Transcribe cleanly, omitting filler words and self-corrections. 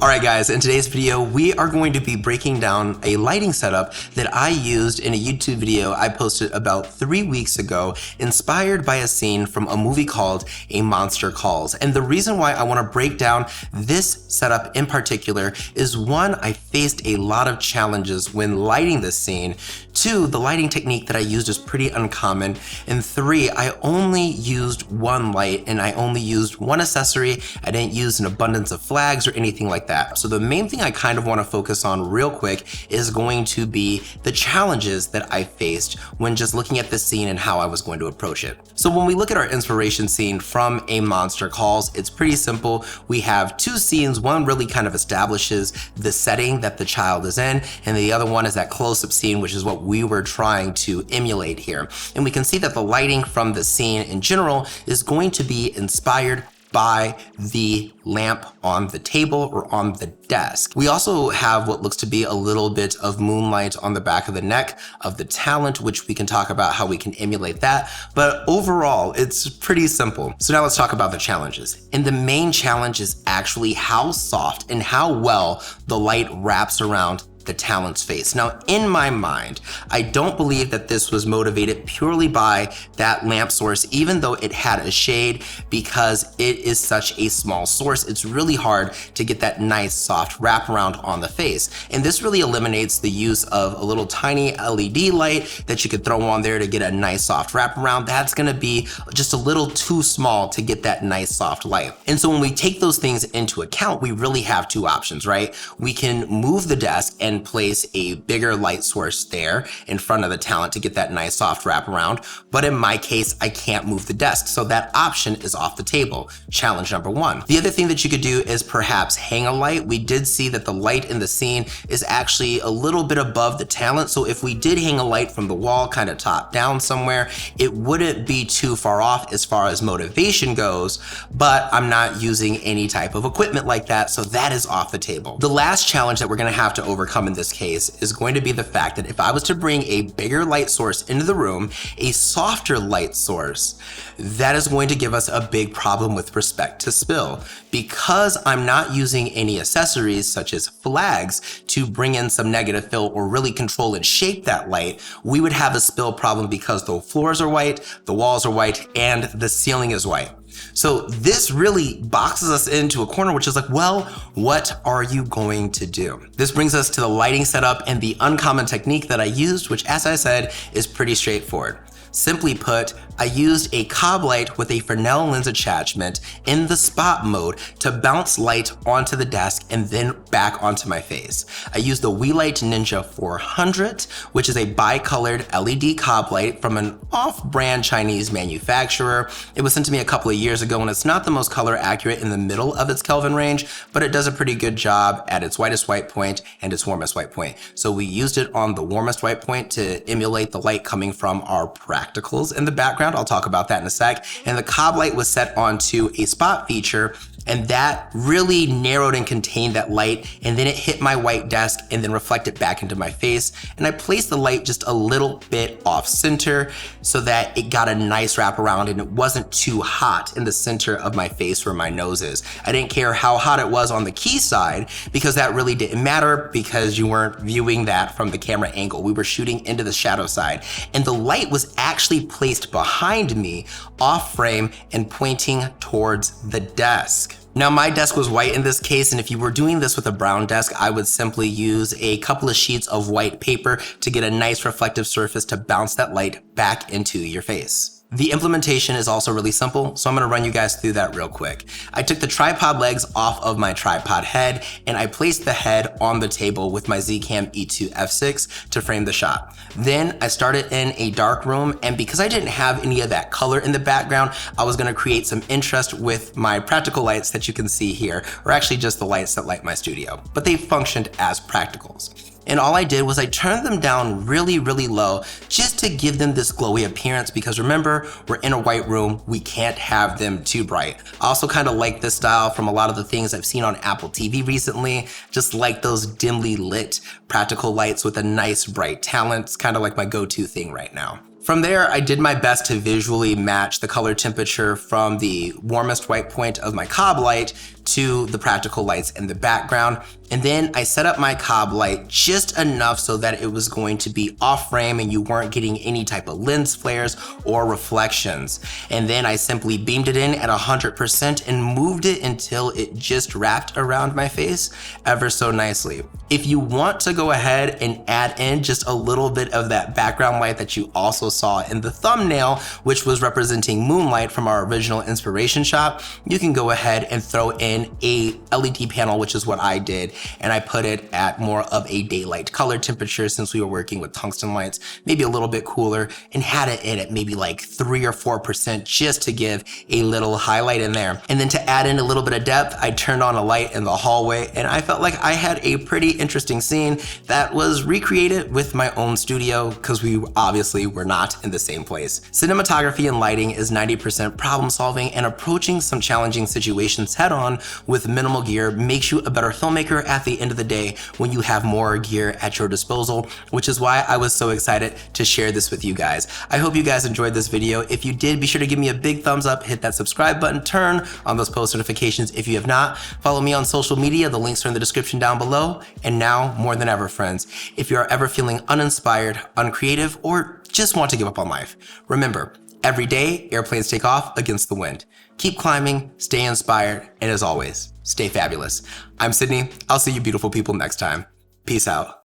Alright guys, in today's video we are going to be breaking down a lighting setup that I used in a YouTube video I posted about 3 weeks ago, inspired by a scene from a movie called A Monster Calls. And the reason why I want to break down this setup in particular is, one, I faced a lot of challenges when lighting this scene. Two, the lighting technique that I used is pretty uncommon. And three, I only used one light and I only used one accessory. I didn't use an abundance of flags or anything like that. So the main thing I kind of want to focus on real quick is going to be the challenges that I faced when just looking at this scene and how I was going to approach it. So when we look at our inspiration scene from A Monster Calls, it's pretty simple. We have two scenes. One really kind of establishes the setting that the child is in, and the other one is that close-up scene, which is what we were trying to emulate here. And we can see that the lighting from the scene in general is going to be inspired by the lamp on the table or on the desk. We also have what looks to be a little bit of moonlight on the back of the neck of the talent, which we can talk about how we can emulate that. But overall, it's pretty simple. So now let's talk about the challenges. And the main challenge is actually how soft and how well the light wraps around the talent's face. Now, in my mind, I don't believe that this was motivated purely by that lamp source, even though it had a shade, because it is such a small source. It's really hard to get that nice soft wraparound on the face. And this really eliminates the use of a little tiny LED light that you could throw on there to get a nice soft wraparound. That's gonna be just a little too small to get that nice soft light. And so when we take those things into account, we really have two options, right? We can move the desk and place a bigger light source there in front of the talent to get that nice soft wraparound. But in my case, I can't move the desk. So that option is off the table. Challenge number one. The other thing that you could do is perhaps hang a light. We did see that the light in the scene is actually a little bit above the talent. So if we did hang a light from the wall, kind of top down somewhere, it wouldn't be too far off as far as motivation goes, but I'm not using any type of equipment like that. So that is off the table. The last challenge that we're going to have to overcome in this case is going to be the fact that if I was to bring a bigger light source into the room, a softer light source, that is going to give us a big problem with respect to spill. Because I'm not using any accessories such as flags to bring in some negative fill or really control and shape that light, we would have a spill problem because the floors are white, the walls are white, and the ceiling is white. So this really boxes us into a corner, which is like, well, what are you going to do? This brings us to the lighting setup and the uncommon technique that I used, which, as I said, is pretty straightforward. Simply put, I used a cob light with a Fresnel lens attachment in the spot mode to bounce light onto the desk and then back onto my face. I used the WeLight Ninja 400, which is a bi-colored LED cob light from an off-brand Chinese manufacturer. It was sent to me a couple of years ago, and it's not the most color accurate in the middle of its Kelvin range, but it does a pretty good job at its whitest white point and its warmest white point. So we used it on the warmest white point to emulate the light coming from our practicals in the background. I'll talk about that in a sec. And the cob light was set onto a spot feature, and that really narrowed and contained that light, and then it hit my white desk and then reflected back into my face. And I placed the light just a little bit off center so that it got a nice wrap around and it wasn't too hot in the center of my face where my nose is. I didn't care how hot it was on the key side because that really didn't matter because you weren't viewing that from the camera angle. We were shooting into the shadow side, and the light was actually placed behind me off frame and pointing towards the desk. Now, my desk was white in this case, and if you were doing this with a brown desk, I would simply use a couple of sheets of white paper to get a nice reflective surface to bounce that light back into your face. The implementation is also really simple, so I'm going to run you guys through that real quick. I took the tripod legs off of my tripod head, and I placed the head on the table with my Zcam E2 F6 to frame the shot. Then I started in a dark room, and because I didn't have any of that color in the background, I was going to create some interest with my practical lights that you can see here, or actually just the lights that light my studio, but they functioned as practicals. And all I did was I turned them down really, really low just to give them this glowy appearance, because remember, we're in a white room, we can't have them too bright. I also kind of like this style from a lot of the things I've seen on Apple TV recently, just like those dimly lit practical lights with a nice bright talent. It's kind of like my go-to thing right now. From there, I did my best to visually match the color temperature from the warmest white point of my cob light to the practical lights in the background. And then I set up my cob light just enough so that it was going to be off frame and you weren't getting any type of lens flares or reflections. And then I simply beamed it in at 100% and moved it until it just wrapped around my face ever so nicely. If you want to go ahead and add in just a little bit of that background light that you also saw in the thumbnail, which was representing moonlight from our original inspiration shot, you can go ahead and throw in a LED panel, which is what I did. And I put it at more of a daylight color temperature since we were working with tungsten lights, maybe a little bit cooler, and had it in at maybe like 3 or 4% just to give a little highlight in there. And then to add in a little bit of depth, I turned on a light in the hallway and I felt like I had a pretty interesting scene that was recreated with my own studio because we obviously were not in the same place. Cinematography and lighting is 90% problem solving, and approaching some challenging situations head on with minimal gear makes you a better filmmaker at the end of the day when you have more gear at your disposal, which is why I was so excited to share this with you guys. I hope you guys enjoyed this video. If you did, be sure to give me a big thumbs up, hit that subscribe button, turn on those post notifications if you have not. Follow me on social media, the links are in the description down below. And now, more than ever, friends, if you are ever feeling uninspired, uncreative, or just want to give up on life, remember, every day, airplanes take off against the wind. Keep climbing, stay inspired, and as always, stay fabulous. I'm Sydney. I'll see you beautiful people next time. Peace out.